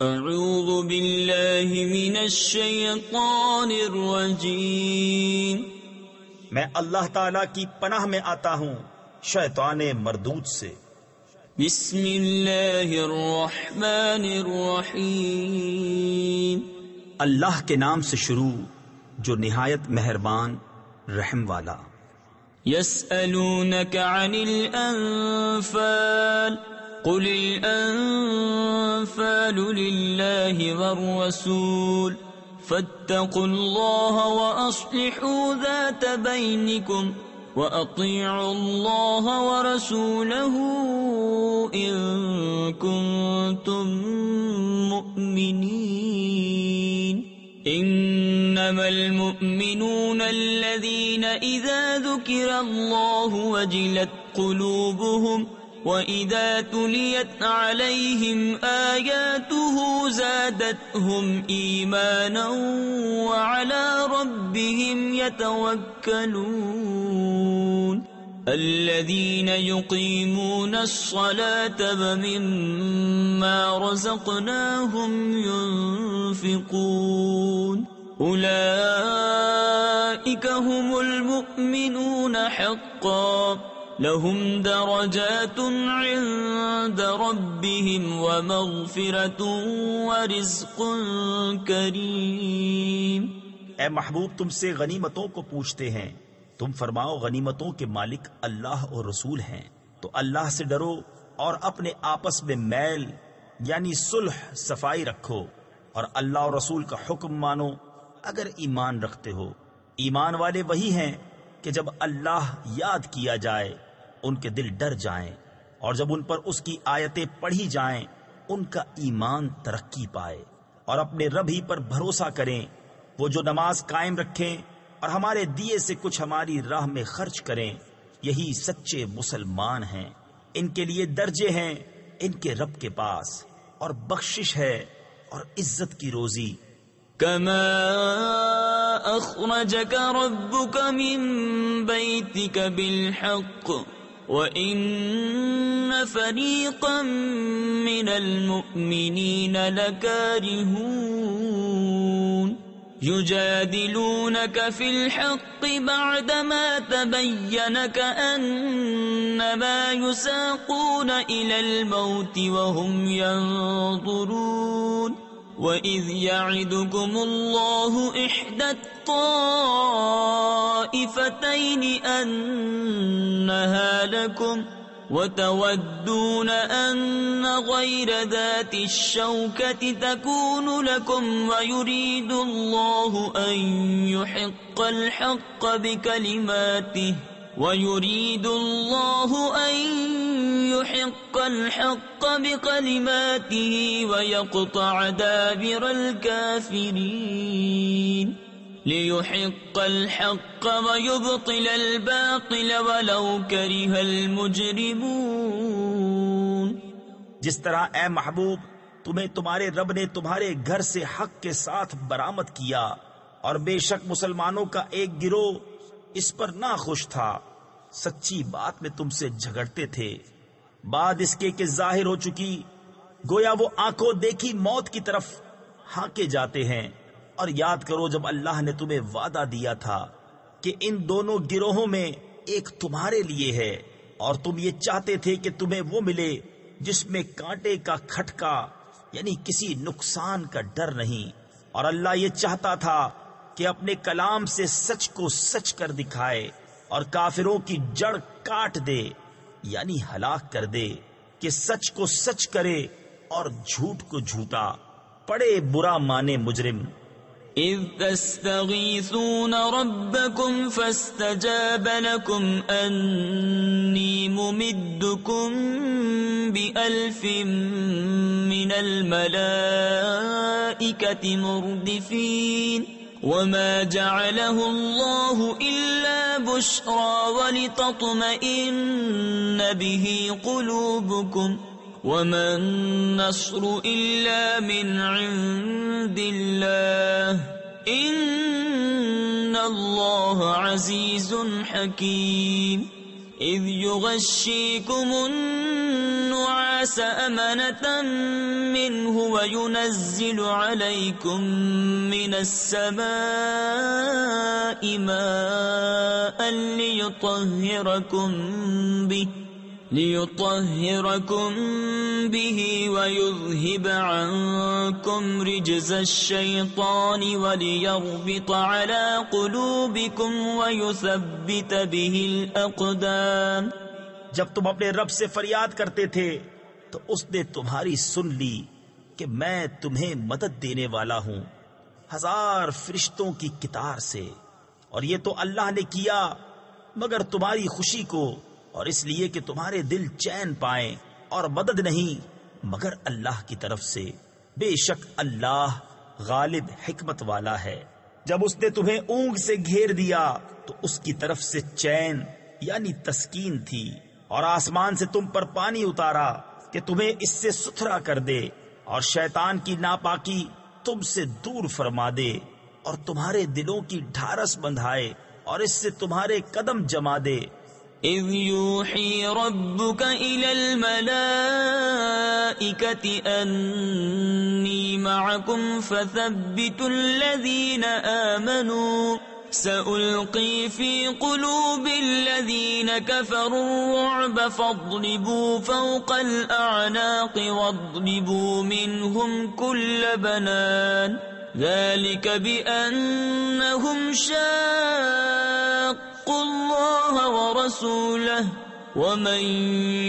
اعوذ باللہ من الشیطان الرجیم، میں اللہ تعالی کی پناہ میں آتا ہوں شیطان مردود سے۔ بسم اللہ الرحمن الرحیم، اللہ کے نام سے شروع جو نہایت مہربان رحم والا۔ یسألونک عن الانفال قل الانفال للہ والرسول فاتقوا اللہ واصلحوا ذات بینکم وَأَطِيعُوا اللَّهَ وَرَسُولَهُ إِن كُنتُم مُّؤْمِنِينَ إِنَّمَا الْمُؤْمِنُونَ الَّذِينَ إِذَا ذُكِرَ اللَّهُ وَجِلَتْ قُلُوبُهُمْ وَإِذَا تُلِيَتْ عَلَيْهِمْ آيَاتُهُ زَادَتْهُمْ إِيمَانًا وَعَلَى رَبِّهِمْ يَتَوَكَّلُونَ الَّذِينَ يُقِيمُونَ الصَّلَاةَ وَمِمَّا رَزَقْنَاهُمْ يُنفِقُونَ أُولَئِكَ هُمُ الْمُؤْمِنُونَ حَقًّا لهم درجات عند ربهم ومغفرة ورزق کریم۔ اے محبوب تم سے غنیمتوں کو پوچھتے ہیں، تم فرماؤ غنیمتوں کے مالک اللہ اور رسول ہیں، تو اللہ سے ڈرو اور اپنے آپس میں میل یعنی صلح صفائی رکھو، اور اللہ اور رسول کا حکم مانو اگر ایمان رکھتے ہو۔ ایمان والے وہی ہیں کہ جب اللہ یاد کیا جائے ان کے دل ڈر جائیں، اور جب ان پر اس کی آیتیں پڑھی جائیں ان کا ایمان ترقی پائے، اور اپنے رب ہی پر بھروسہ کریں۔ وہ جو نماز قائم رکھیں اور ہمارے دیے سے کچھ ہماری راہ میں خرچ کریں، یہی سچے مسلمان ہیں۔ ان کے لیے درجے ہیں ان کے رب کے پاس، اور بخشش ہے اور عزت کی روزی۔ كما أخرجك ربك من بيتك بالحق وإن فريقا من المؤمنين لكارهون يجادلونك في الحق بعدما تبين كأنما يساقون إلى الموت وهم ينظرون وَإِذْ يَعِدُكُمُ اللَّهُ إِحْدَى الطَّائِفَتَيْنِ أَنَّهَا لَكُمْ وَتَوَدُّونَ أَنَّ غَيْرَ ذَاتِ الشَّوْكَةِ تَكُونُ لَكُمْ وَيُرِيدُ اللَّهُ أَن يُحِقَّ الْحَقَّ بِكَلِمَاتِهِ وَيُرِيدُ اللَّهُ أَن يُحِقَّ الْحَقَّ بِكَلِمَاتِهِ وَيَقْطَعَ دَابِرَ الْكَافِرِينَ لِيُحِقَّ الْحَقَّ وَيُبْطِلَ الْبَاطِلَ وَلَوْ كَرِهَ الْمُجْرِمُونَ۔ جس طرح اے محبوب تمہیں تمہارے رب نے تمہارے گھر سے حق کے ساتھ برآمد کیا، اور بے شک مسلمانوں کا ایک گروہ اس پر ناخوش تھا، سچی بات میں تم سے جھگڑتے تھے، بعد اس کے کہ ظاہر ہو چکی، گویا وہ آنکھوں دیکھی موت کی طرف ہانکے جاتے ہیں۔ اور یاد کرو جب اللہ نے تمہیں وعدہ دیا تھا کہ ان دونوں گروہوں میں ایک تمہارے لیے ہے، اور تم یہ چاہتے تھے کہ تمہیں وہ ملے جس میں کانٹے کا کھٹکا یعنی کسی نقصان کا ڈر نہیں، اور اللہ یہ چاہتا تھا کہ اپنے کلام سے سچ کو سچ کر دکھائے اور کافروں کی جڑ کاٹ دے یعنی ہلاک کر دے، کہ سچ کو سچ کرے اور جھوٹ کو جھوٹا، پڑے برا مانے مجرم۔ اذ تستغیثون ربکم فاستجاب لکم انی ممدکم بألف من الملائکة مردفین وما جعله الله إلا بشرى ولتطمئن به قلوبكم وما النصر إلا من عند الله إن الله عزيز حكيم إذ يغشيكم النعاس أمنة منه وينزل عليكم من السماء ماء ليطهركم به ويذهب عنكم رجز الشيطان وليربط على قلوبكم ويثبت به الأقدام. جب تم اپنے رب سے فریاد کرتے تھے تو اس نے تمہاری سن لی کہ میں تمہیں مدد دینے والا ہوں 1000 فرشتوں کی قطار سے، اور یہ تو اللہ نے کیا مگر تمہاری خوشی کو، اور اس لیے کہ تمہارے دل چین پائیں، اور مدد نہیں مگر اللہ کی طرف سے. بے شک اللہ غالب حکمت والا ہے. جب اس نے تمہیں اونگ سے گھیر دیا تو اس کی طرف سے چین یعنی تسکین تھی، اور آسمان سے تم پر پانی اتارا کہ تمہیں اس سے ستھرا کر دے، اور شیطان کی ناپاکی تم سے دور فرما دے، اور تمہارے دلوں کی ڈھارس بندھائے، اور اس سے تمہارے قدم جما دے. إذ يوحي ربك إلى الملائكة أني معكم فثبتوا الذين آمنوا سألقي في قلوب الذين كفروا الرعب فاضربوا فوق الأعناق واضربوا منهم كل بنان ذلك بأنهم شاقوا الله ورسوله ومن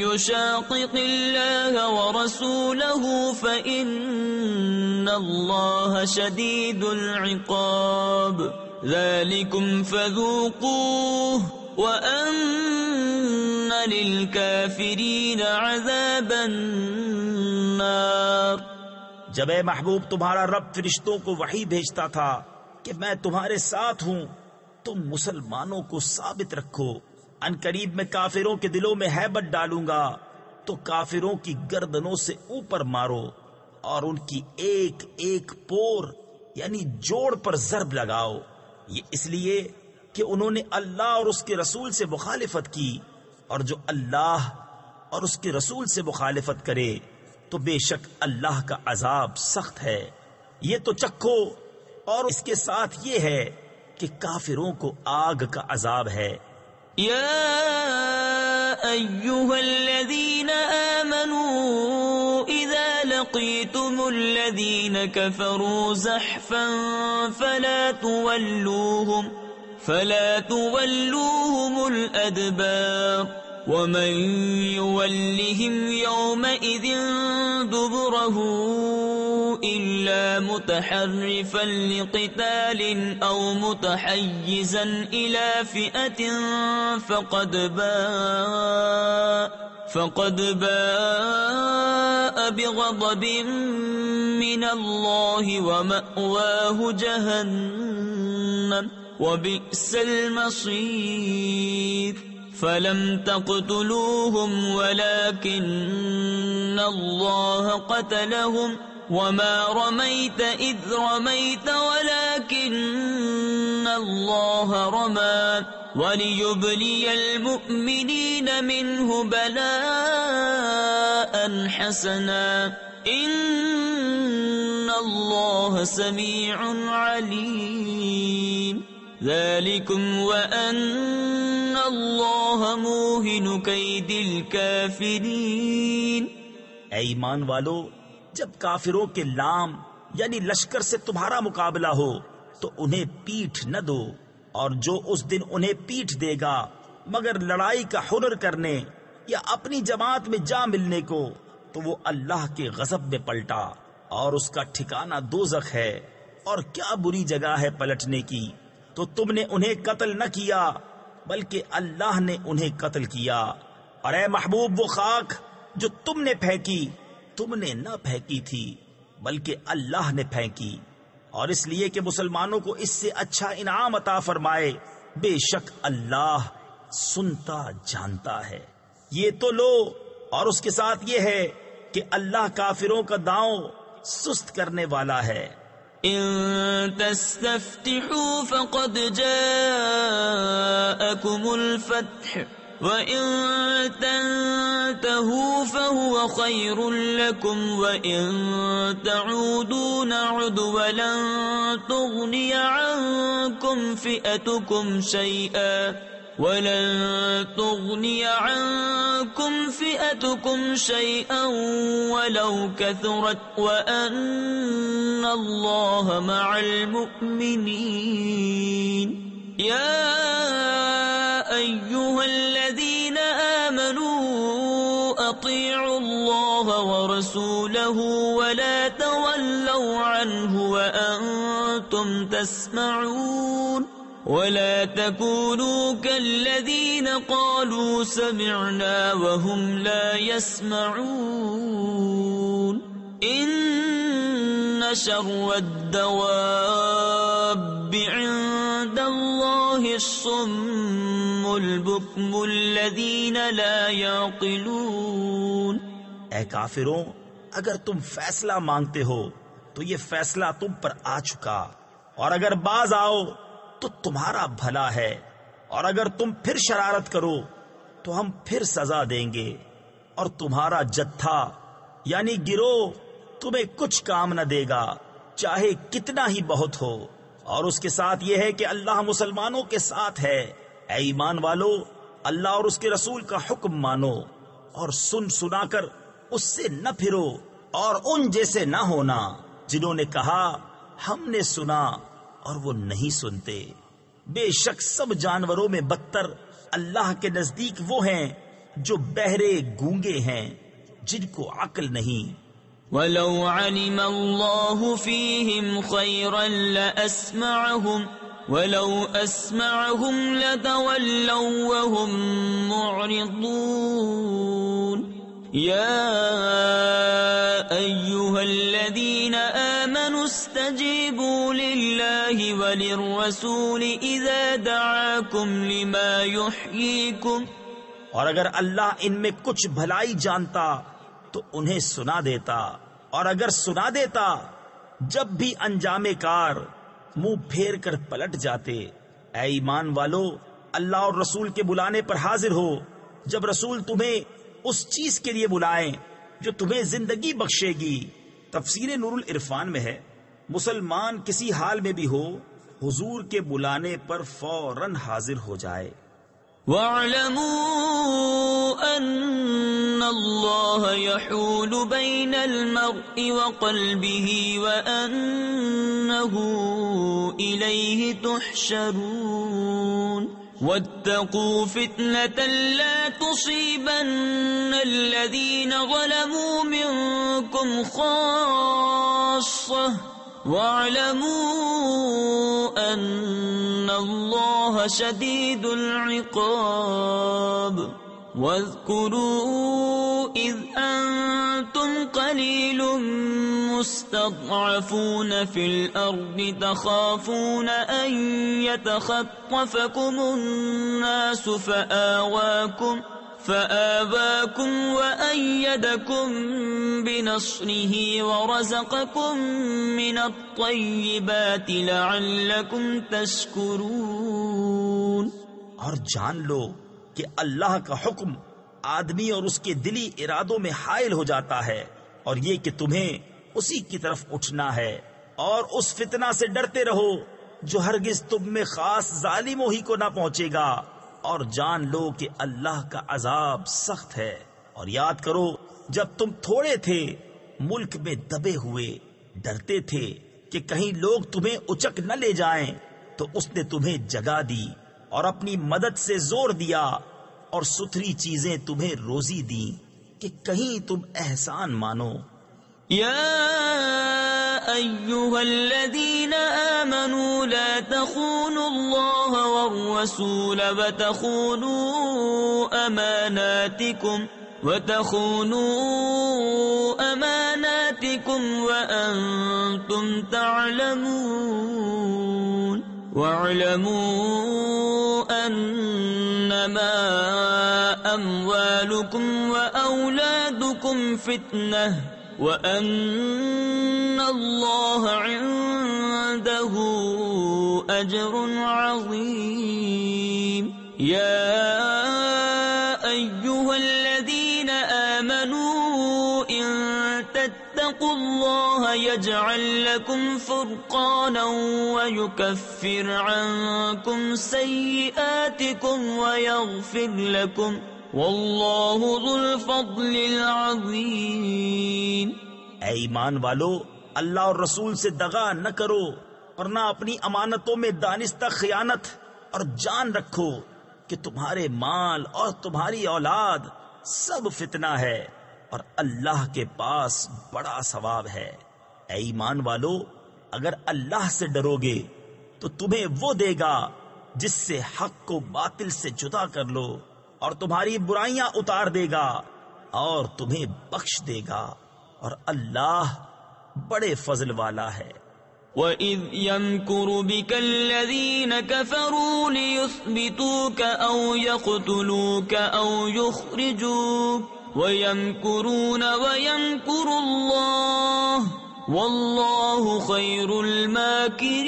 يشاقق الله ورسوله فإن الله شديد العقاب ذلكم فذوقوه وأن للكافرين عذاب النار. جب اے محبوب تمہارا رب فرشتوں کو وحی بھیجتا تھا کہ میں تمہارے ساتھ ہوں، تم مسلمانوں کو ثابت رکھو، ان قریب میں کافروں کے دلوں میں ہیبت ڈالوں گا، تو کافروں کی گردنوں سے اوپر مارو اور ان کی ایک ایک پور یعنی جوڑ پر ضرب لگاؤ. یہ اس لیے کہ انہوں نے اللہ اور اس کے رسول سے مخالفت کی، اور جو اللہ اور اس کے رسول سے مخالفت کرے تو بے شک اللہ کا عذاب سخت ہے. یہ تو چکھو، اور اس کے ساتھ یہ ہے کہ کافروں کو آگ کا عذاب ہے. یا ایھا الذین آمنوا اذا لقیتم الذین کفروا زحفا فلا تولوهم الادبار ومن يولهم يومئذ دبره إلا متحرفا لقتال أو متحيزا إلى فئة فقد باء بغضب من الله ومأواه جهنم وبئس المصير. فلم تقتلوهم ولكن الله قتلهم وما رميت إذ رميت ولكن الله رمى وليبلي المؤمنين منه بلاء حسنا إن الله سميع عليم. ذلكم وأن الله موهن كيد الكافرين. اے ایمان والو، جب کافروں کے لام یعنی لشکر سے تمہارا مقابلہ ہو تو انہیں پیٹھ نہ دو، اور جو اس دن انہیں پیٹھ دے گا مگر لڑائی کا ہنر کرنے یا اپنی جماعت میں جا ملنے کو تو وہ اللہ کے غضب میں پلٹا، اور اس کا ٹھکانہ دوزخ ہے، اور کیا بری جگہ ہے پلٹنے کی. تو تم نے انہیں قتل نہ کیا بلکہ اللہ نے انہیں قتل کیا. اور اے محبوب، وہ خاک جو تم نے پھینکی تم نے نہ پھینکی تھی بلکہ اللہ نے پھینکی، اور اس لیے کہ مسلمانوں کو اس سے اچھا انعام عطا فرمائے. بے شک اللہ سنتا جانتا ہے. یہ تو لو، اور اس کے ساتھ یہ ہے کہ اللہ کافروں کا داؤں سست کرنے والا ہے. ان تستفتحوا فقد جاءكم الفتح وَإِن تَنْتَهُوا فَهُوَ خَيْرٌ لَكُمْ وَإِن تَعُودُوا نَعُدْ وَلَن تُغْنِيَ عَنْكُمْ فِئَتُكُمْ شَيْئًا وَلَوْ كَثُرَتْ وَأَنَّ اللَّهَ مَعَ الْمُؤْمِنِينَ يَا أَيُّهَا الَّذِينَ آمَنُوا أَطِيعُوا اللَّهَ وَرَسُولَهُ وَلَا تَوَلَّوْا عَنْهُ وَأَنْتُمْ تَسْمَعُونَ وَلَا تَكُونُوا كَالَّذِينَ قَالُوا سَمِعْنَا وَهُمْ لَا يَسْمَعُونَ إِنَّ شَرَّ الدَّوَابِّ عِندَ اللَّهِ الصُّمُّ الْبُكْمُ الَّذِينَ لَا يَعْقِلُونَ۔ اے کافروں، اگر تم فیصلہ مانگتے ہو تو یہ فیصلہ تم پر آ چکا، اور اگر باز آؤ تو تمہارا بھلا ہے، اور اگر تم پھر شرارت کرو تو ہم پھر سزا دیں گے، اور تمہارا جتھا یعنی گروہ تمہیں کچھ کام نہ دے گا چاہے کتنا ہی بہت ہو۔ اور اس کے ساتھ یہ ہے کہ اللہ مسلمانوں کے ساتھ ہے۔ اے ایمان والو، اللہ اور اس کے رسول کا حکم مانو اور سن سنا کر اس سے نہ پھرو، اور ان جیسے نہ ہونا جنہوں نے کہا ہم نے سنا اور وہ نہیں سنتے۔ بے شک سب جانوروں میں بدتر اللہ کے نزدیک وہ ہیں جو بہرے گونگے ہیں، جن کو عقل نہیں۔ وَلَوْ عَلِمَ اللَّهُ فِيهِمْ خَيْرًا لَأَسْمَعَهُمْ وَلَوْ أَسْمَعَهُمْ لَتَوَلَّوْا وَهُمْ مُعْرِضُونَ يَا أَيُّهَا الَّذِينَ آمَنُوا اسْتَجِيبُوا لِلَّهِ وَلِلرَّسُولِ إِذَا دَعَاكُمْ لِمَا يُحْيِيكُمْ۔ اور اگر اللہ ان میں کچھ بھلائی جانتا تو انہیں سنا دیتا، اور اگر سنا دیتا جب بھی انجام کار منہ پھیر کر پلٹ جاتے۔ اے ایمان والو، اللہ اور رسول کے بلانے پر حاضر ہو جب رسول تمہیں اس چیز کے لیے بلائیں جو تمہیں زندگی بخشے گی۔ تفسیر نور العرفان میں ہے، مسلمان کسی حال میں بھی ہو حضور کے بلانے پر فوراً حاضر ہو جائے۔ وَاعْلَمُوا أَنَّ اللَّهَ يَحُولُ بَيْنَ الْمَرْءِ وَقَلْبِهِ وَأَنَّهُ إِلَيْهِ تُحْشَرُونَ وَاتَّقُوا فِتْنَةً لَا تُصِيبَنَّ الَّذِينَ ظَلَمُوا مِنكُمْ خَاصَّةً وَاعْلَمُوا أَنَّ اللَّهَ شَدِيدُ الْعِقَابِ۔ وَاذْكُرُوا إِذْ أَنْتُمْ قَلِيلٌ مُسْتَضْعَفُونَ فِي الْأَرْضِ تَخَافُونَ أَنْ يَتَخَطَّفَكُمُ النَّاسُ فَآوَاكُمْ وَأَيَّدَكُمْ بِنَصْرِهِ وَرَزَقَكُمْ مِنَ الطَّيِّبَاتِ لَعَلَّكُمْ تَشْكُرُونَ۔ اور جان لو کہ اللہ کا حکم آدمی اور اس کے دلی ارادوں میں حائل ہو جاتا ہے، اور یہ کہ تمہیں اسی کی طرف اٹھنا ہے، اور اس فتنہ سے ڈرتے رہو جو ہرگز تم میں خاص ظالموں ہی کو نہ پہنچے گا، اور جان لو کہ اللہ کا عذاب سخت ہے۔ اور یاد کرو جب تم تھوڑے تھے، ملک میں دبے ہوئے، ڈرتے تھے کہ کہیں لوگ تمہیں اچک نہ لے جائیں، تو اس نے تمہیں جگہ دی اور اپنی مدد سے زور دیا، اور ستھری چیزیں تمہیں روزی دی کہ کہیں تم احسان مانو۔ يا أيها الذين آمنوا لا تخونوا الله والرسول وتخونوا أماناتكم وأنتم تعلمون واعلموا أنما أموالكم وأولادكم فتنة وَأَنَّ اللَّهَ عِندَهُ أَجْرٌ عَظِيمٌ۔ يَا الله يجعل لكم فرقانا ويكفر عنكم سيئاتكم ويغفر لكم والله ذو الفضل العظيم۔ اے ایمان والو، اللہ اور رسول سے دغا نہ کرو اور نہ اپنی امانتوں میں دانستہ خیانت، اور جان رکھو کہ تمہارے مال اور تمہاری اولاد سب فتنہ ہے اور اللہ کے پاس بڑا ثواب ہے۔ اے ایمان والو، اگر اللہ سے ڈرو گے تو تمہیں وہ دے گا جس سے حق کو باطل سے جدا کر لو، اور تمہاری برائیاں اتار دے گا اور تمہیں بخش دے گا، اور اللہ بڑے فضل والا ہے۔ وَإِذْ يَمْكُرُ بِكَ الَّذِينَ كَفَرُوا لِيُثْبِتُوكَ أَوْ يَقْتُلُوكَ أَوْ يُخْرِجُوكَ وَيَمْكُرُونَ وَيَمْكُرُ اللَّهُ وَاللَّهُ خَيْرُ الْمَاكِرِينَ۔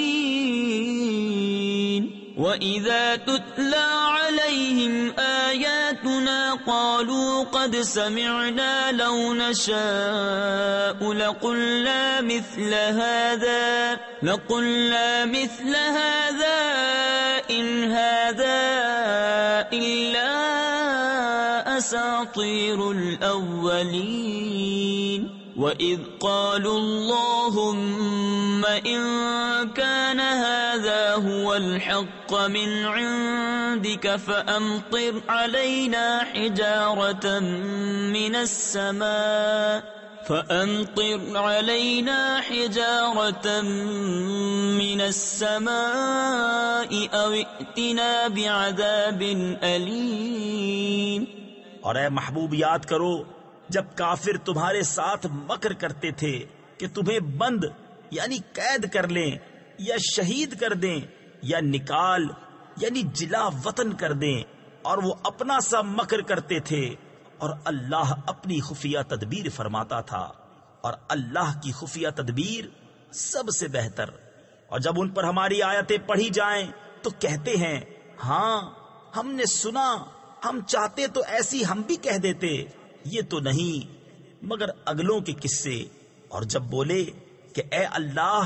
وَإِذَا تُتْلَى عَلَيْهِمْ آيَاتُنَا قَالُوا قَدْ سَمِعْنَا لَوْ نَشَاءُ لَقُلْنَا مِثْلَ هَذَا إِنْ هَذَا إِلَّا أَسَاطِيرُ الْأَوَّلِينَ۔ وَإِذْ قَالُوا اللَّهُمَّ إِن كَانَ هَذَا هُوَ الْحَقَّ مِنْ عِنْدِكَ فَأَمْطِرْ عَلَيْنَا حِجَارَةً مِنَ السَّمَاءِ أَوْ ائْتِنَا بِعَذَابٍ أَلِيمٍ۔ اور اے محبوب، یاد کرو جب کافر تمہارے ساتھ مکر کرتے تھے کہ تمہیں بند یعنی قید کر لیں، یا شہید کر دیں، یا نکال یعنی جلا وطن کر دیں، اور وہ اپنا سا مکر کرتے تھے، اور اللہ اپنی خفیہ تدبیر فرماتا تھا، اور اللہ کی خفیہ تدبیر سب سے بہتر۔ اور جب ان پر ہماری آیتیں پڑھی جائیں تو کہتے ہیں، ہاں ہم نے سنا، ہم چاہتے تو ایسی ہم بھی کہہ دیتے، یہ تو نہیں مگر اگلوں کے قصے۔ اور جب بولے کہ اے اللہ،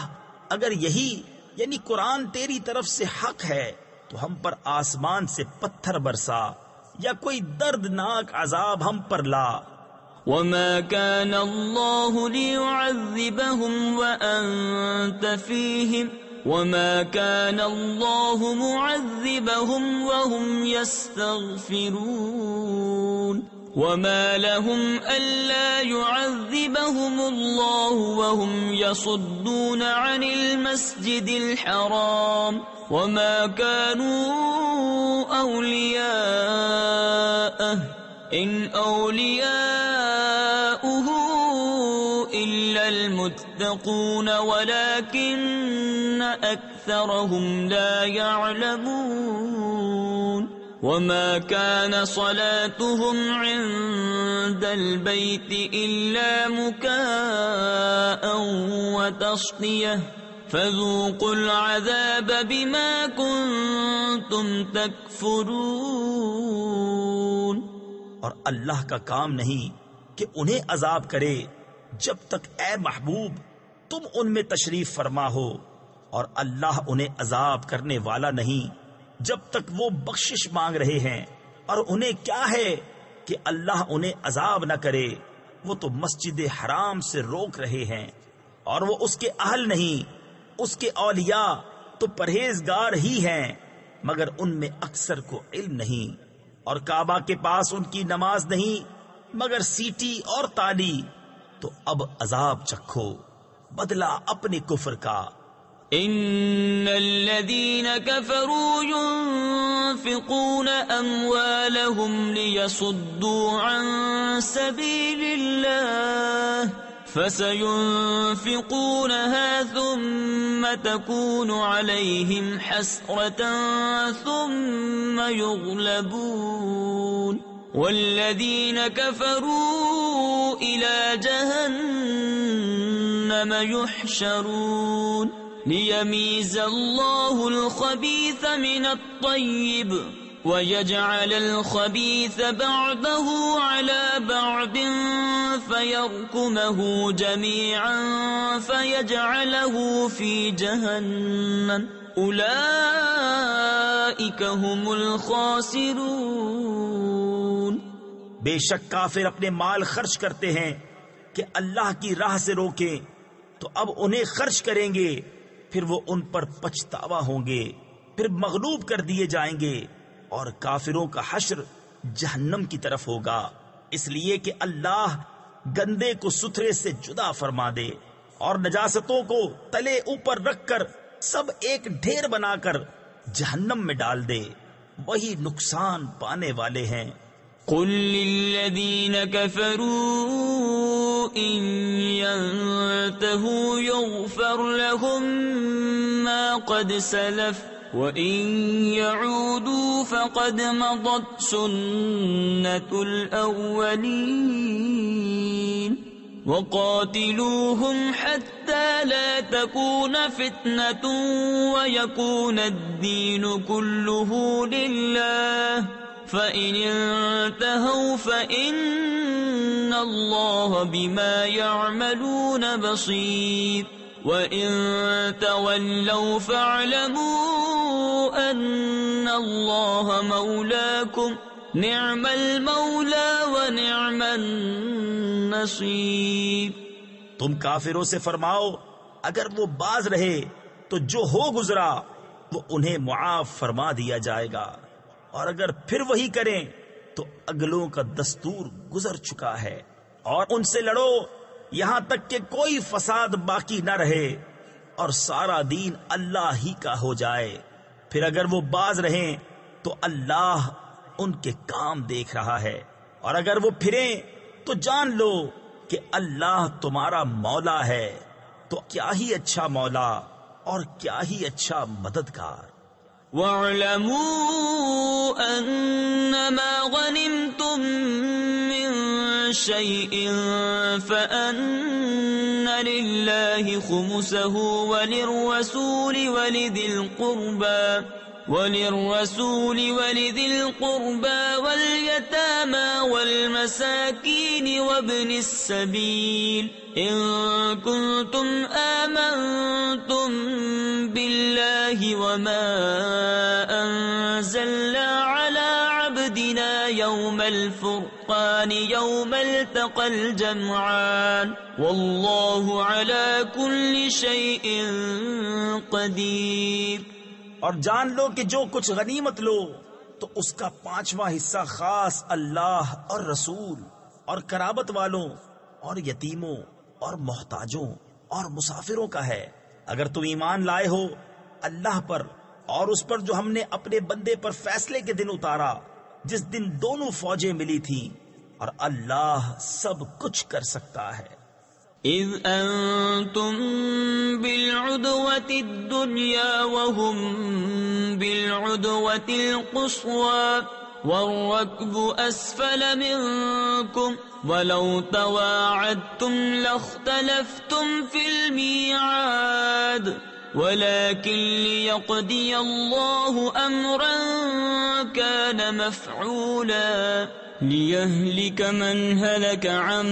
اگر یہی یعنی قرآن تیری طرف سے حق ہے تو ہم پر آسمان سے پتھر برسا، یا کوئی دردناک عذاب ہم پر لا۔ وَمَا كَانَ اللَّهُ لِيُعَذِّبَهُمْ وَأَنْتَ فِيهِمْ وَمَا كَانَ اللَّهُ مُعَذِّبَهُمْ وَهُمْ يَسْتَغْفِرُونَ۔ وَمَا لَهُمْ أَلَّا يُعَذِّبَهُمُ اللَّهُ وَهُمْ يَصُدُّونَ عَنِ الْمَسْجِدِ الْحَرَامِ وَمَا كَانُوا أَوْلِيَاءَهُ إِنْ أَوْلِيَاؤُهُ إِلَّا الْمُتَّقُونَ وَلَكِنَّ أَكْثَرَهُمْ لَا يَعْلَمُونَ۔ وَمَا كَانَ صَلَاتُهُمْ عِندَ الْبَيْتِ إِلَّا مُكَاءً وَتَصْدِيَةً فَذُوقُوا الْعَذَابَ بِمَا كُنْتُمْ تَكْفُرُونَ۔ اور اللہ کا کام نہیں کہ انہیں عذاب کرے جب تک اے محبوب تم ان میں تشریف فرما ہو، اور اللہ انہیں عذاب کرنے والا نہیں جب تک وہ بخشش مانگ رہے ہیں۔ اور انہیں کیا ہے کہ اللہ انہیں عذاب نہ کرے، وہ تو مسجد حرام سے روک رہے ہیں، اور وہ اس کے اہل نہیں، اس کے اولیاء تو پرہیزگار ہی ہیں، مگر ان میں اکثر کو علم نہیں۔ اور کعبہ کے پاس ان کی نماز نہیں مگر سیٹی اور تالی، تو اب عذاب چکھو بدلہ اپنے کفر کا۔ ان الذين كفروا ينفقون اموالهم ليصدوا عن سبيل الله فسينفقونها ثم تكون عليهم حسرة ثم يغلبون والذين كفروا إلى جهنم يحشرون ليميز الله الخبيث من الطيب وَيَجْعَلَ الْخَبِيثَ بَعْضَهُ عَلَى بَعْضٍ فَيَرْكُمَهُ جَمِيعًا فَيَجْعَلَهُ فِي جَهَنَّمَ أُولَئِكَ هُمُ الْخَاسِرُونَ۔ بے شک کافر اپنے مال خرچ کرتے ہیں کہ اللہ کی راہ سے روکیں، تو اب انہیں خرچ کریں گے، پھر وہ ان پر پچھتاوا ہوں گے، پھر مغلوب کر دیے جائیں گے، اور کافروں کا حشر جہنم کی طرف ہوگا، اس لیے کہ اللہ گندے کو ستھرے سے جدا فرما دے اور نجاستوں کو تلے اوپر رکھ کر سب ایک ڈھیر بنا کر جہنم میں ڈال دے، وہی نقصان پانے والے ہیں۔ قل للذین کفروا ان ينتهوا یغفر لهم ما قد سلف وَإِن يَعُودُوا فَقَدْ مَضَتْ سُنَّةُ الْأَوَّلِينَ وَقَاتِلُوهُمْ حَتَّى لَا تَكُونَ فِتْنَةٌ وَيَكُونَ الدِّينُ كُلُّهُ لِلَّهِ فَإِنِ انتهوا فَإِنَّ اللَّهَ بِمَا يَعْمَلُونَ بَصِيرٌ وَإِن تَوَلَّوْا فَاعْلَمُوا أَنَّ اللَّهَ مَوْلَاكُمْ نِعْمَ الْمَوْلَى وَنِعْمَ النَّصِيرُ۔ تم کافروں سے فرماؤ اگر وہ باز رہے تو جو ہو گزرا وہ انہیں معاف فرما دیا جائے گا، اور اگر پھر وہی کریں تو اگلوں کا دستور گزر چکا ہے، اور ان سے لڑو یہاں تک کہ کوئی فساد باقی نہ رہے اور سارا دین اللہ ہی کا ہو جائے، پھر اگر وہ باز رہیں تو اللہ ان کے کام دیکھ رہا ہے، اور اگر وہ پھریں تو جان لو کہ اللہ تمہارا مولا ہے، تو کیا ہی اچھا مولا اور کیا ہی اچھا مددگار۔ وَاعْلَمُوا أَنَّمَا غَنِمْتُم مِّن شَيْءٍ فَأَنَّ لِلَّهِ خُمُسَهُ وَلِلرَّسُولِ وَلِذِي الْقُرْبَى وَالْيَتَامَى وَالْمَسَاكِينِ وَابْنِ السَّبِيلِ إِن كُنتُمْ آمَنتُم بِاللَّهِ وَمَا أَنزَلْنَا عَلَى عَبْدِنَا يَوْمَ الْفُرْقَانِ يَوْمَ الْتَقَى الْجَمْعَانِ وَاللَّهُ عَلَى كُلِّ شَيْءٍ قَدِيرٌ۔ اور جان لو کہ جو کچھ غنیمت لو تو اس کا 5واں حصہ خاص اللہ اور رسول اور قرابت والوں اور یتیموں اور محتاجوں اور مسافروں کا ہے، اگر تم ایمان لائے ہو اللہ پر اور اس پر جو ہم نے اپنے بندے پر فیصلے کے دن اتارا، جس دن دونوں فوجیں ملی تھی، اور اللہ سب کچھ کر سکتا ہے۔ اذ انتم بالعدوة الدنيا وهم بالعدوة القصوى والركب اسفل منكم ولو تواعدتم لاختلفتم في الميعاد ولكن ليقضي الله امرا كان مفعولا لِيَهْلِكَ مَنْ هَلَكَ عَنْ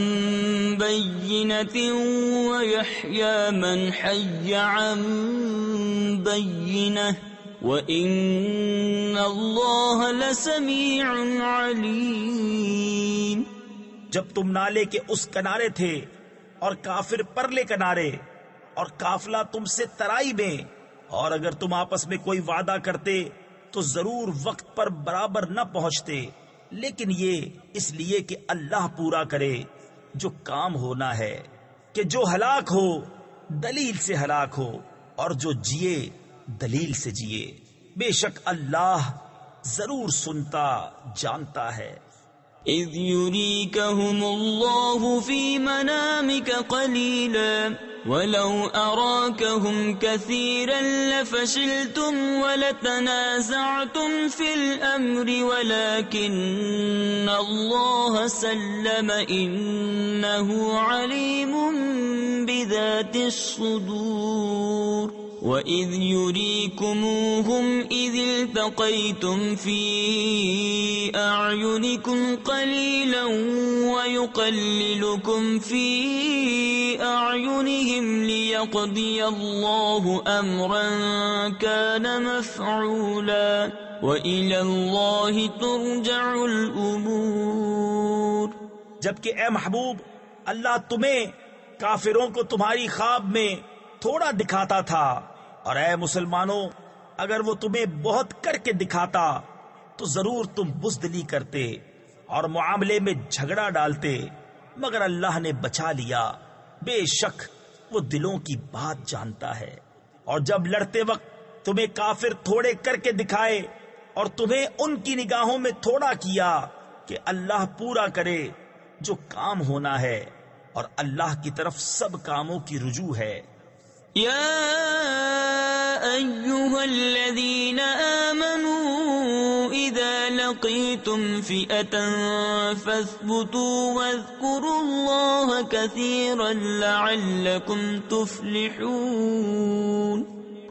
بَيِّنَةٍ وَيَحْيَى مَنْ حَيَّ عَنْ بَيِّنَةٍ وَإِنَّ اللَّهَ لَسَمِيعٌ عَلِيمٌ۔ جب تم نالے کے اس کنارے تھے اور کافر پرلے کنارے اور قافلہ تم سے ترائی میں، اور اگر تم آپس میں کوئی وعدہ کرتے تو ضرور وقت پر برابر نہ پہنچتے، لیکن یہ اس لیے کہ اللہ پورا کرے جو کام ہونا ہے، کہ جو ہلاک ہو دلیل سے ہلاک ہو اور جو جیے دلیل سے جیے، بے شک اللہ ضرور سنتا جانتا ہے۔ اذ يريكهم الله في منامك قليلا ولو أراكهم كثيرا لفشلتم ولتنازعتم في الأمر ولكن الله سلم إنه عليم بذات الصدور وَإِذْ يُرِيكُمُوهُمْ إِذِ الْتَقَيْتُمْ فِي أَعْيُنِكُمْ قَلِيلًا وَيُقَلِّلُكُمْ فِي أَعْيُنِهِمْ لِيَقْضِيَ اللَّهُ أَمْرًا كَانَ مَفْعُولًا وَإِلَى اللَّهِ تُرْجَعُ الْأُمُورُ۔ جبکہ اے محبوب اللہ تمہیں کافروں کو تمہاری خواب میں تھوڑا دکھاتا تھا، اور اے مسلمانوں اگر وہ تمہیں بہت کر کے دکھاتا تو ضرور تم بزدلی کرتے اور معاملے میں جھگڑا ڈالتے، مگر اللہ نے بچا لیا، بے شک وہ دلوں کی بات جانتا ہے۔ اور جب لڑتے وقت تمہیں کافر تھوڑے کر کے دکھائے اور تمہیں ان کی نگاہوں میں تھوڑا کیا کہ اللہ پورا کرے جو کام ہونا ہے، اور اللہ کی طرف سب کاموں کی رجوع ہے۔ يا أيها الذين آمنوا إذا لقيتم فئة فاثبتوا واذكروا الله كثيرا لعلكم تفلحون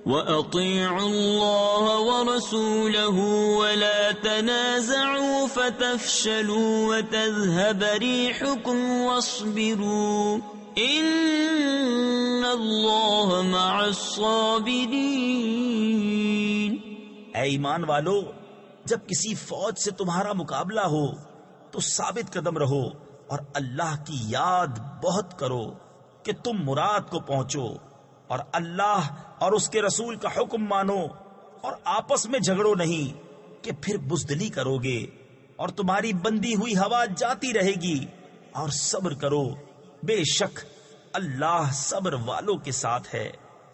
وأطيعوا الله ورسوله ولا تنازعوا فتفشلوا وتذهب ريحكم واصبروا ان اللہ مع الصابرین۔ اے ایمان والو، جب کسی فوج سے تمہارا مقابلہ ہو تو ثابت قدم رہو اور اللہ کی یاد بہت کرو کہ تم مراد کو پہنچو، اور اللہ اور اس کے رسول کا حکم مانو، اور آپس میں جھگڑو نہیں کہ پھر بزدلی کرو گے اور تمہاری بندی ہوئی ہوا جاتی رہے گی، اور صبر کرو، بے شک اللہ صبر والوں کے ساتھ ہے۔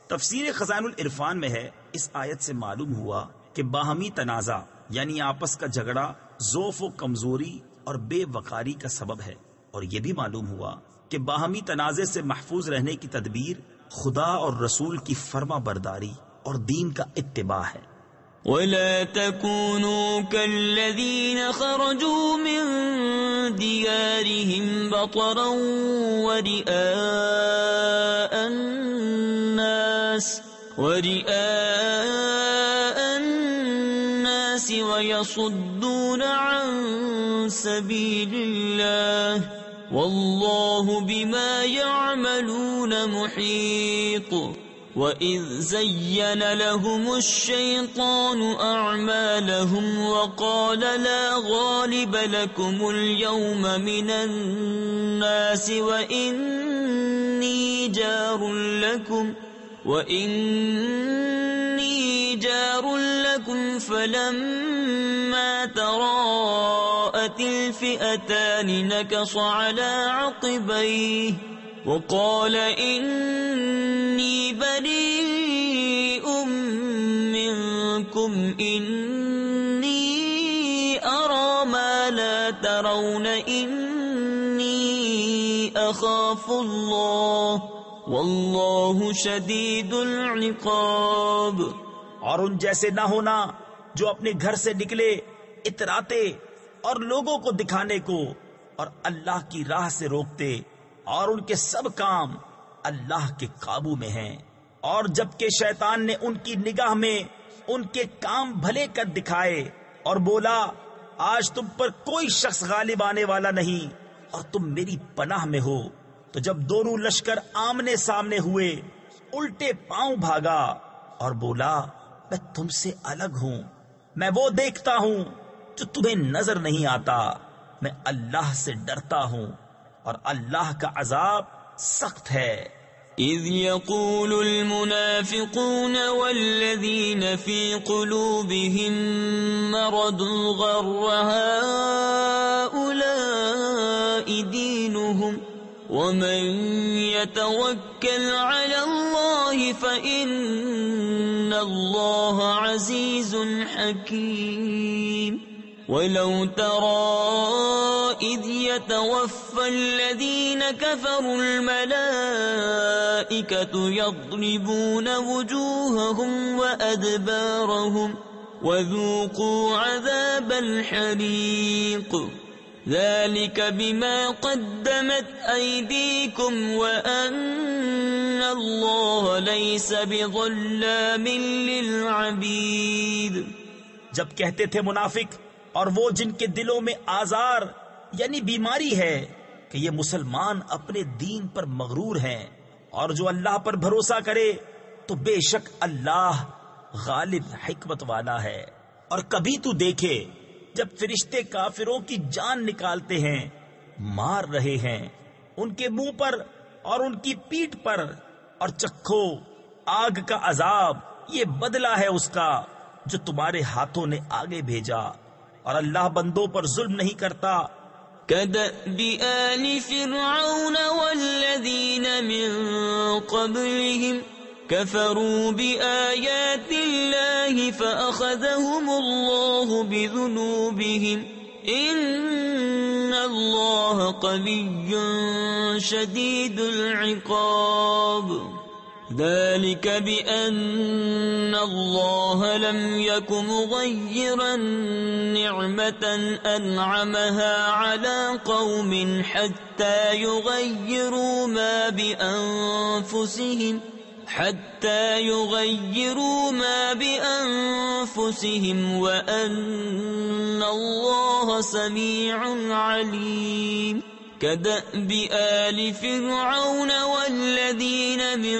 تفسیر خزائن العرفان میں ہے، اس آیت سے معلوم ہوا کہ باہمی تنازع یعنی آپس کا جھگڑا ضعف و کمزوری اور بے وقاری کا سبب ہے، اور یہ بھی معلوم ہوا کہ باہمی تنازع سے محفوظ رہنے کی تدبیر خدا اور رسول کی فرما برداری اور دین کا اتباع ہے۔ وَلَا تَكُونُوا كَالَّذِينَ خَرَجُوا مِن دِيَارِهِمْ بَطَرًا وَرِئَاءَ النَّاسِ وَيَصُدُّونَ عَن سَبِيلِ اللَّهِ وَاللَّهُ بِمَا يَعْمَلُونَ مُحِيطٌ۔ وَإِذْ زَيَّنَ لَهُمُ الشَّيْطَانُ أَعْمَالَهُمْ وَقَالَ لَا غَالِبَ لَكُمُ الْيَوْمَ مِنَ النَّاسِ وَإِنِّي جَارٌ لَكُمْ فَلَمَّا تَرَاءَتِ الْفِئَتَانِ نَكَصَ عَلَى عَقِبَيْهِ وقال إني بريء منكم إني أرى ما لا ترون إني أخاف الله والله شديد العقاب۔ اور ان جیسے نہ ہونا جو اپنے گھر سے نکلے اتراتے اور لوگوں کو دکھانے کو اور اللہ کی راہ سے روکتے، اور ان کے سب کام اللہ کے قابو میں ہیں۔ اور جبکہ شیطان نے ان کی نگاہ میں ان کے کام بھلے کر دکھائے اور بولا آج تم پر کوئی شخص غالب آنے والا نہیں اور تم میری پناہ میں ہو، تو جب دونوں لشکر آمنے سامنے ہوئے الٹے پاؤں بھاگا اور بولا میں تم سے الگ ہوں، میں وہ دیکھتا ہوں جو تمہیں نظر نہیں آتا، میں اللہ سے ڈرتا ہوں اور اللہ کا عذاب سخت ہے۔ اذ يقول المنافقون والذين في قلوبهم مرض غر هؤلاء دينهم ومن يتوكل على الله فإن الله عزيز حكيم۔ ولو ترى إذ يتوفى الذين كفروا الملائكة يضربون وجوههم وأدبارهم وذوقوا عذاب الحريق ذلك بما قدمت أيديكم وأن اللہ لیس بظلام للعبید. جب کہتے تھے منافق اور وہ جن کے دلوں میں آزار یعنی بیماری ہے کہ یہ مسلمان اپنے دین پر مغرور ہیں، اور جو اللہ پر بھروسہ کرے تو بے شک اللہ غالب حکمت والا ہے. اور کبھی تو دیکھے جب فرشتے کافروں کی جان نکالتے ہیں، مار رہے ہیں ان کے منہ پر اور ان کی پیٹھ پر، اور چکھو آگ کا عذاب، یہ بدلہ ہے اس کا جو تمہارے ہاتھوں نے آگے بھیجا، اور اللہ بندوں پر ظلم نہیں کرتا. كدأب آل فرعون والذين من قبلهم كفروا بآيات الله فأخذهم الله بذنوبهم إن الله قوي شديد العقاب. ذلك بأن الله لم يكن مغيرا نعمة أنعمها على قوم حتى يغيروا ما بأنفسهم وأن الله سميع عليم. كدأب آل فرعون والذين من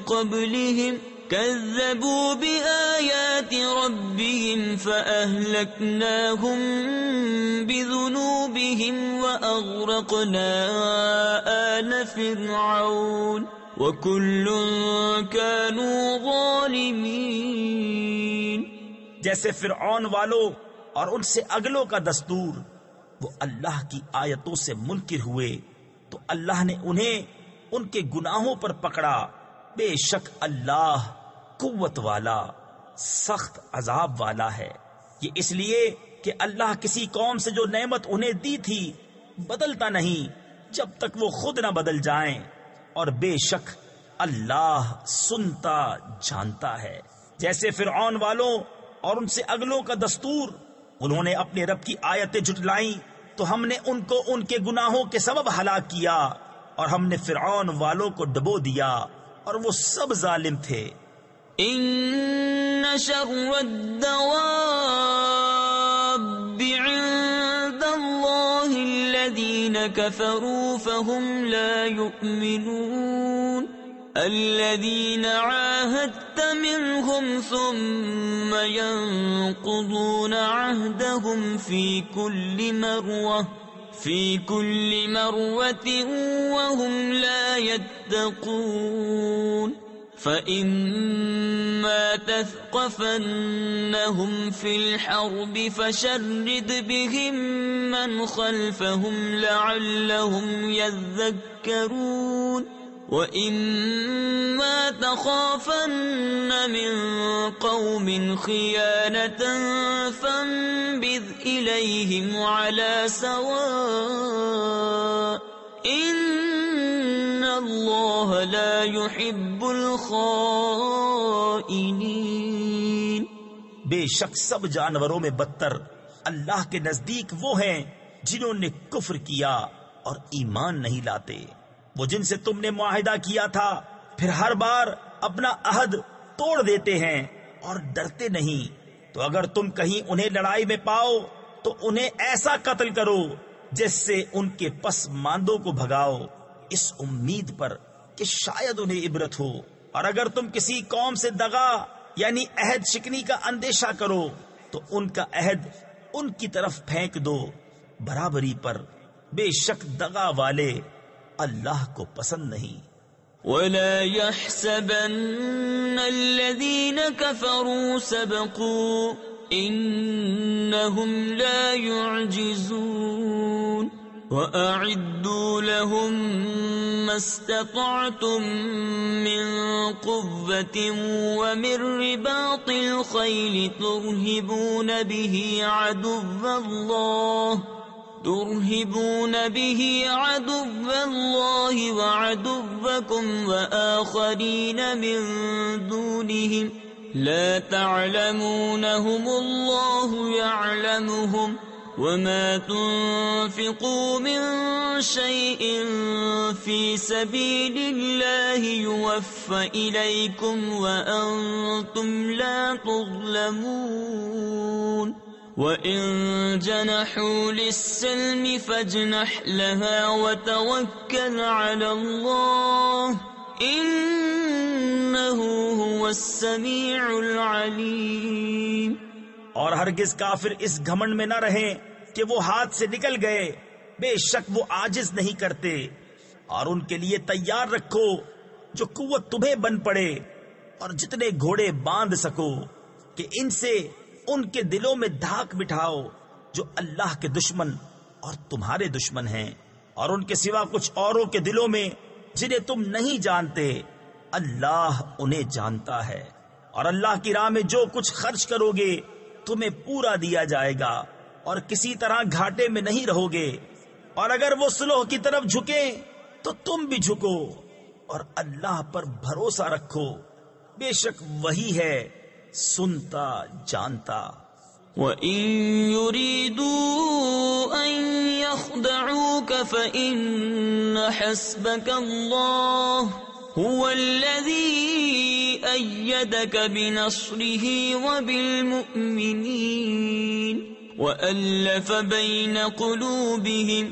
قبلهم كذبوا بآيات ربهم فأهلكناهم بذنوبهم وأغرقنا آل فرعون وكل كانوا ظالمين. جیسے فرعون والوں اور ان سے اگلوں کا دستور، وہ اللہ کی آیتوں سے منکر ہوئے تو اللہ نے انہیں ان کے گناہوں پر پکڑا. بے شک اللہ قوت والا سخت عذاب والا ہے. یہ اس لیے کہ اللہ کسی قوم سے جو نعمت انہیں دی تھی بدلتا نہیں جب تک وہ خود نہ بدل جائیں، اور بے شک اللہ سنتا جانتا ہے. جیسے فرعون والوں اور ان سے اگلوں کا دستور، انہوں نے اپنے رب کی آیتیں جھٹلائیں تو ہم نے ان کو ان کے گناہوں کے سبب ہلاک کیا، اور ہم نے فرعون والوں کو ڈبو دیا اور وہ سب ظالم تھے. ان شر الدواب عند اللہ الذین كفروا فهم لا يؤمنون الذين عاهدت منهم ثم ينقضون عهدهم في كل مرة وهم لا يتقون. فإما تثقفنهم في الحرب فشرد بهم من خلفهم لعلهم يذكرون وَإِمَّا تَخَافَنَّ مِن قَوْمٍ خِيَانَةً فَانبِذْ إِلَيْهِمْ عَلَى سَوَاءٍ إِنَّ اللَّهَ لَا يُحِبُّ الْخَائِنِينَ. بے شک سب جانوروں میں بدتر اللہ کے نزدیک وہ ہیں جنہوں نے کفر کیا اور ایمان نہیں لاتے، وہ جن سے تم نے معاہدہ کیا تھا پھر ہر بار اپنا عہد توڑ دیتے ہیں اور ڈرتے نہیں. تو اگر تم کہیں انہیں لڑائی میں پاؤ تو انہیں ایسا قتل کرو جس سے ان کے پس ماندوں کو بھگاؤ، اس امید پر کہ شاید انہیں عبرت ہو. اور اگر تم کسی قوم سے دغا یعنی عہد شکنی کا اندیشہ کرو تو ان کا عہد ان کی طرف پھینک دو برابری پر. بے شک دغا والے اللہ کو پسند نہیں. وَلَا يَحْسَبَنَّ الَّذِينَ كَفَرُوا سَبَقُوا إِنَّهُمْ لَا يُعْجِزُونَ. وَأَعِدُّوا لَهُم مَّا اسْتَطَعْتُم مِّن قُوَّةٍ وَمِن رِّبَاطِ الْخَيْلِ تُرْهِبُونَ به عدو الله وعدوكم وآخرين من دونهم لا تعلمونهم الله يعلمهم وما تنفقوا من شيء في سبيل الله يوفى إليكم وأنتم لا تظلمون وإن جنحوا للسلم فاجنح لها وتوكل على الله إنه هو السميع العليم۔ اور ہرگز کافر اس گھمنڈ میں نہ رہیں کہ وہ ہاتھ سے نکل گئے، بے شک وہ عاجز نہیں کرتے، اور ان کے لیے تیار رکھو جو قوت تمہیں بن پڑے، اور جتنے گھوڑے باندھ سکو کہ ان سے ان کے دلوں میں دھاک بٹھاؤ جو اللہ کے دشمن اور تمہارے دشمن ہیں، اور ان کے سوا کچھ اوروں کے دلوں میں جنہیں تم نہیں جانتے، اللہ انہیں جانتا ہے۔ اور اللہ کی راہ میں جو کچھ خرچ کرو گے تمہیں پورا دیا جائے گا، اور کسی طرح گھاٹے میں نہیں رہو گے، اور اگر وہ صلح کی طرف جھکے تو تم بھی جھکو، اور اللہ پر بھروسہ رکھو، بے شک وہی ہے سنتا جانتا۔ وَإِن يُرِيدُوا أَن يَخْدَعُوكَ فَإِنَّ حَسْبَكَ اللَّهُ هُوَ الَّذِي أَيَّدَكَ بِنَصْرِهِ وَبِالْمُؤْمِنِينَ وَأَلَّفَ بَيْنَ قُلُوبِهِمْ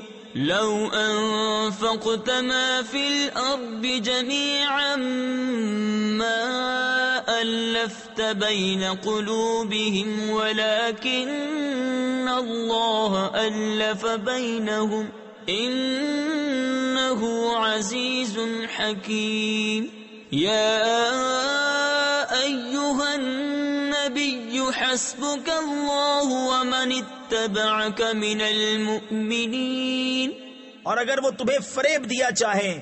لَوْ أَنفَقْتَ مَا فِي الْأَرْضِ جَمِيعًا مَا أَلَّفْتَ بَيْنَ قُلُوبِهِمْ وَلَكِنَّ اللَّهَ أَلَّفَ بَيْنَهُمْ إِنَّهُ عَزِيزٌ حَكِيمٌ۔ يَا أَيُّهَا النَّبِيُّ حَسْبُكَ اللَّهُ وَمَنِ اتَّبَعَكَ مِنَ الْمُؤْمِنِينَ۔ اور اگر وہ تمہیں فریب دیا چاہیں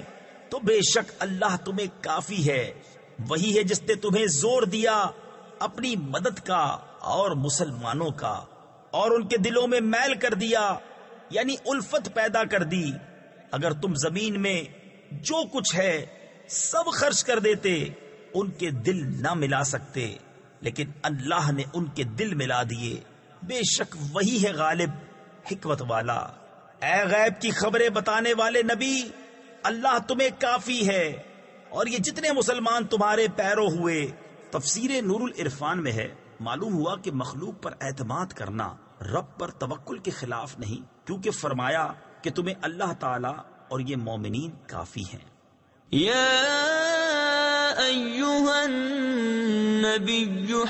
تو بے شک اللہ تمہیں کافی ہے، وہی ہے جس نے تمہیں زور دیا اپنی مدد کا اور مسلمانوں کا، اور ان کے دلوں میں میل کر دیا، یعنی الفت پیدا کر دی۔ اگر تم زمین میں جو کچھ ہے سب خرچ کر دیتے ان کے دل نہ ملا سکتے، لیکن اللہ نے ان کے دل ملا دیے، بے شک وہی ہے غالب حکمت والا۔ اے غیب کی خبریں بتانے والے نبی، اللہ تمہیں کافی ہے، اور یہ جتنے مسلمان تمہارے پیرو ہوئے۔ تفسیر نور العرفان میں ہے، معلوم ہوا کہ مخلوق پر اعتماد کرنا رب پر توکل کے خلاف نہیں، کیونکہ فرمایا کہ تمہیں اللہ تعالی اور یہ مومنین کافی ہیں۔ یا ایہا النبی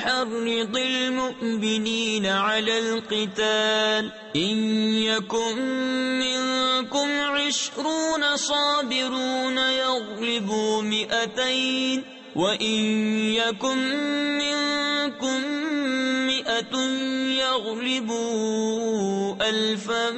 حرض المؤمنین علی القتال ان یکن منکم 20 صابرون یغلبوا 200 وَإِن يَكُن مِّنكُم 100 يَغْلِبُوا 1000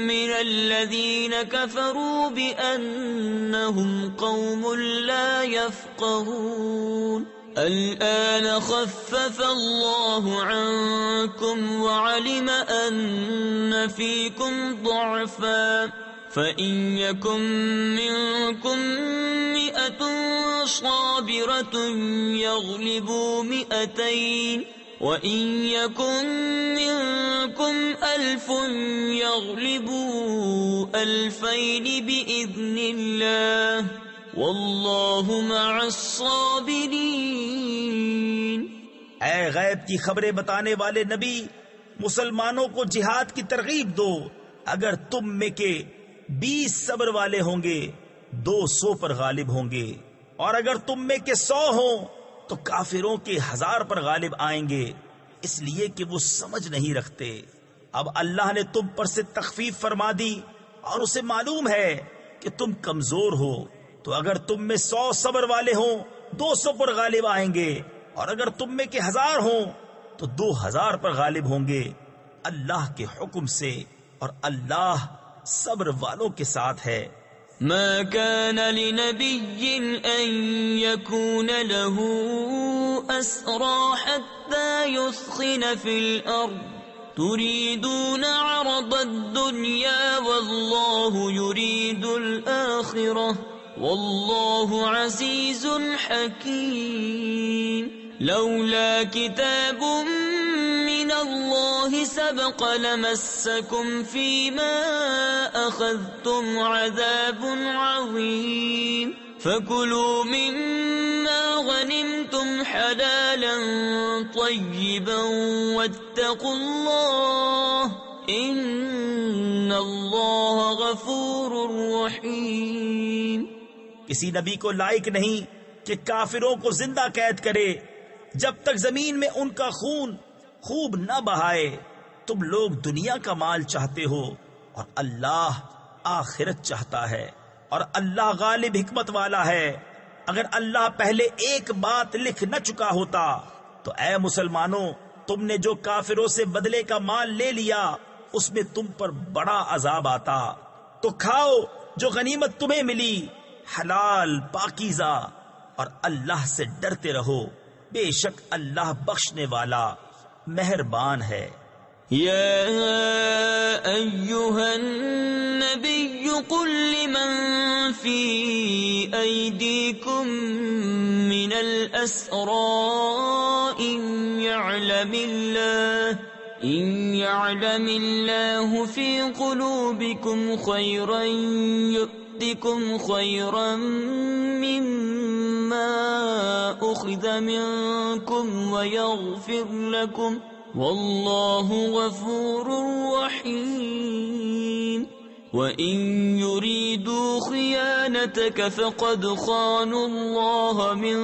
مِّنَ الَّذِينَ كَفَرُوا بِأَنَّهُمْ قَوْمٌ لَّا يَفْقَهُونَ الْآنَ خَفَّفَ اللَّهُ عَنكُمْ وَعَلِمَ أَنَّ فِيكُمْ ضَعْفًا فَإِن يَكُن مِّنكُم 100 صَابِرَةٌ يَغْلِبُوا 200 وَإِن يَكُن مِّنكُمْ 1000 يَغْلِبُوا 2000 بِإِذْنِ اللَّهِ وَاللَّهُ مَعَ الصَّابِرِينَ۔ اے غیب کی خبریں بتانے والے نبی، مسلمانوں کو جہاد کی ترغیب دو۔ اگر تم میں کے 20 صبر والے ہوں گے 200 پر غالب ہوں گے، اور اگر تم میں کے 100 ہوں تو کافروں کے 1000 پر غالب آئیں گے، اس لیے کہ وہ سمجھ نہیں رکھتے۔ اب اللہ نے تم پر سے تخفیف فرما دی، اور اسے معلوم ہے کہ تم کمزور ہو، تو اگر تم میں 100 صبر والے ہوں 200 پر غالب آئیں گے، اور اگر تم میں کے 1000 ہوں تو 2000 پر غالب ہوں گے اللہ کے حکم سے، اور اللہ صبر والوں کے ساتھ ہے۔ ما كان لنبي أن يكون له أسرى حتى يثخن في الأرض تريدون عرض الدنيا والله يريد الآخرة والله عزيز حكيم لولا كتاب من من الله سبق لمسكم فيما أخذتم عذاب عظيم فكلوا مما غنمتم حلالا طيبا واتقوا الله ان اللہ غفور رحیم۔ کسی نبی کو لائق نہیں کہ کافروں کو زندہ قید کرے جب تک زمین میں ان کا خون خوب نہ بہائے۔ تم لوگ دنیا کا مال چاہتے ہو اور اللہ آخرت چاہتا ہے، اور اللہ غالب حکمت والا ہے۔ اگر اللہ پہلے ایک بات لکھ نہ چکا ہوتا تو اے مسلمانوں، تم نے جو کافروں سے بدلے کا مال لے لیا اس میں تم پر بڑا عذاب آتا۔ تو کھاؤ جو غنیمت تمہیں ملی، حلال پاکیزہ، اور اللہ سے ڈرتے رہو، بے شک اللہ بخشنے والا مہربان ہے۔ یا ایہا النبی قل لمن فی ایدیکم من الاسراء ان يعلم الله في قلوبكم خيرا يؤتكم خيرا مما أخذ منكم ويغفر لكم والله غفور رحيم وإن يريدوا خيانتك فقد خانوا الله من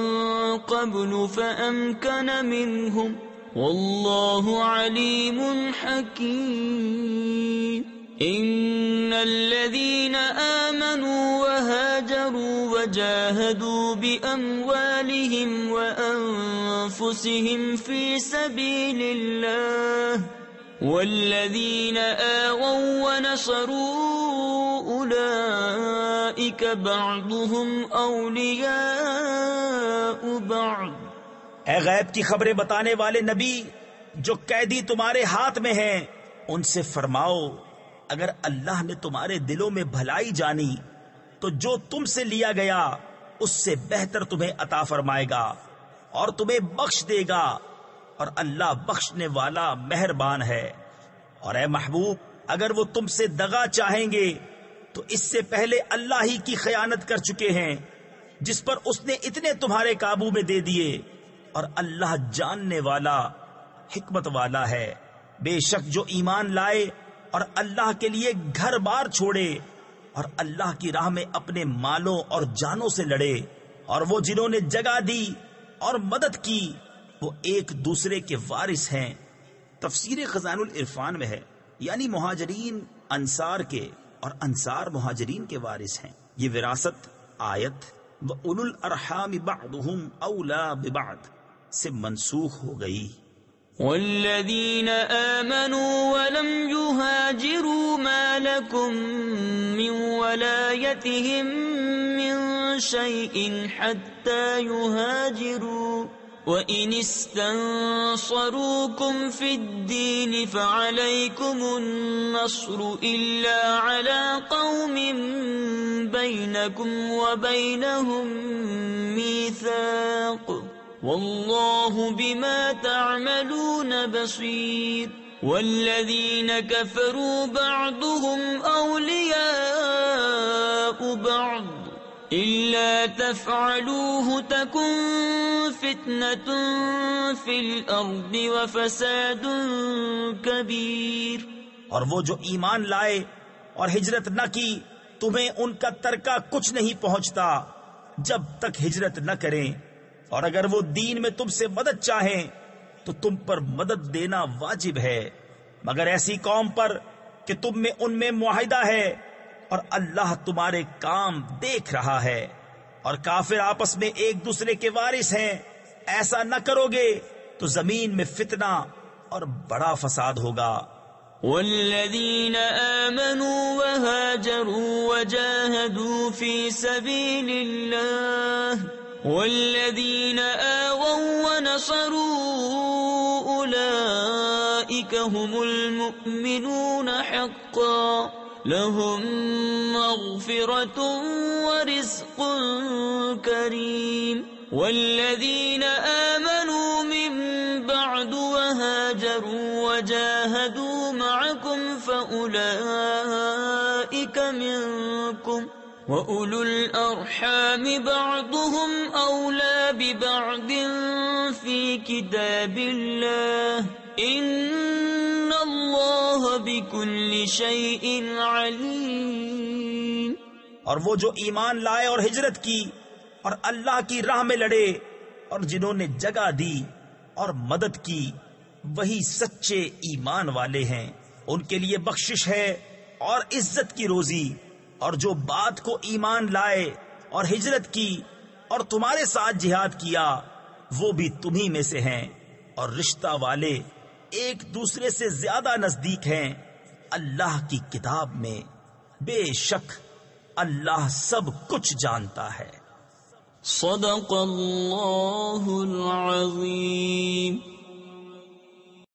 قبل فأمكن منهم واللہ علیم حکیم۔ ان الذین آمنوا وهاجروا وجاهدوا بأموالهم وأنفسهم في سبيل الله والذین آووا ونصروا أولئك بعضهم أولیاء بعض۔ اے غیب کی خبریں بتانے والے نبی، جو قیدی تمہارے ہاتھ میں ہیں ان سے فرماؤ، اگر اللہ نے تمہارے دلوں میں بھلائی جانی تو جو تم سے لیا گیا اس سے بہتر تمہیں عطا فرمائے گا اور تمہیں بخش دے گا، اور اللہ بخشنے والا مہربان ہے۔ اور اے محبوب، اگر وہ تم سے دغا چاہیں گے تو اس سے پہلے اللہ ہی کی خیانت کر چکے ہیں، جس پر اس نے اتنے تمہارے قابو میں دے دیے، اور اللہ جاننے والا حکمت والا ہے۔ بے شک جو ایمان لائے اور اللہ کے لیے گھر بار چھوڑے اور اللہ کی راہ میں اپنے مالوں اور جانوں سے لڑے، اور وہ جنہوں نے جگہ دی اور مدد کی، وہ ایک دوسرے کے وارث ہیں۔ تفسیر خزان العرفان میں ہے، یعنی مہاجرین انصار کے اور انصار مہاجرین کے وارث ہیں۔ یہ وراثت آیت وَأُولُو الْأَرْحَامِ بَعْضُهُمْ أَوْلَى بِبَعْضٍ سے منسوخ ہو گئی۔ والذین آمنوا ولم يهاجروا ما لكم من ولایتهم من شيء حتى يهاجروا وإن استنصروكم في الدين فعليكم النصر إلا على قوم بينكم وبينهم ميثاق واللہ بما تعملون بصیر۔ والذین کفروا بعضهم اولیاء بعض الا تفعلوه تکن فتنة فی الارض وفساد کبیر۔ اور وہ جو ایمان لائے اور ہجرت نہ کی، تمہیں ان کا ترکہ کچھ نہیں پہنچتا جب تک ہجرت نہ کریں، اور اگر وہ دین میں تم سے مدد چاہیں تو تم پر مدد دینا واجب ہے، مگر ایسی قوم پر کہ تم میں ان میں معاہدہ ہے اور اللہ تمہارے کام دیکھ رہا ہے، اور کافر آپس میں ایک دوسرے کے وارث ہیں۔ ایسا نہ کرو گے تو زمین میں فتنہ اور بڑا فساد ہوگا۔ والذین آمنوا وهاجروا وجاهدوا في سبيل الله والذین آووا ونصروا أولئك هم المؤمنون حقا لهم مغفرة ورزق کریم۔ والذین آمنوا من بعد وهاجروا أولئك منكم وَأُولُو الْأَرْحَامِ بَعْضُهُمْ أَوْلَى بِبَعْضٍ فِي كِتَابِ اللَّهِ إِنَّ اللَّهَ بِكُلِّ شَيْءٍ عَلِيمٌ۔ اور وہ جو ایمان لائے اور ہجرت کی اور اللہ کی راہ میں لڑے اور جنہوں نے جگہ دی اور مدد کی، وہی سچے ایمان والے ہیں، ان کے لیے بخشش ہے اور عزت کی روزی۔ اور جو بات کو ایمان لائے اور ہجرت کی اور تمہارے ساتھ جہاد کیا، وہ بھی تمہیں میں سے ہیں، اور رشتہ والے ایک دوسرے سے زیادہ نزدیک ہیں اللہ کی کتاب میں، بے شک اللہ سب کچھ جانتا ہے۔ صدق اللہ العظیم۔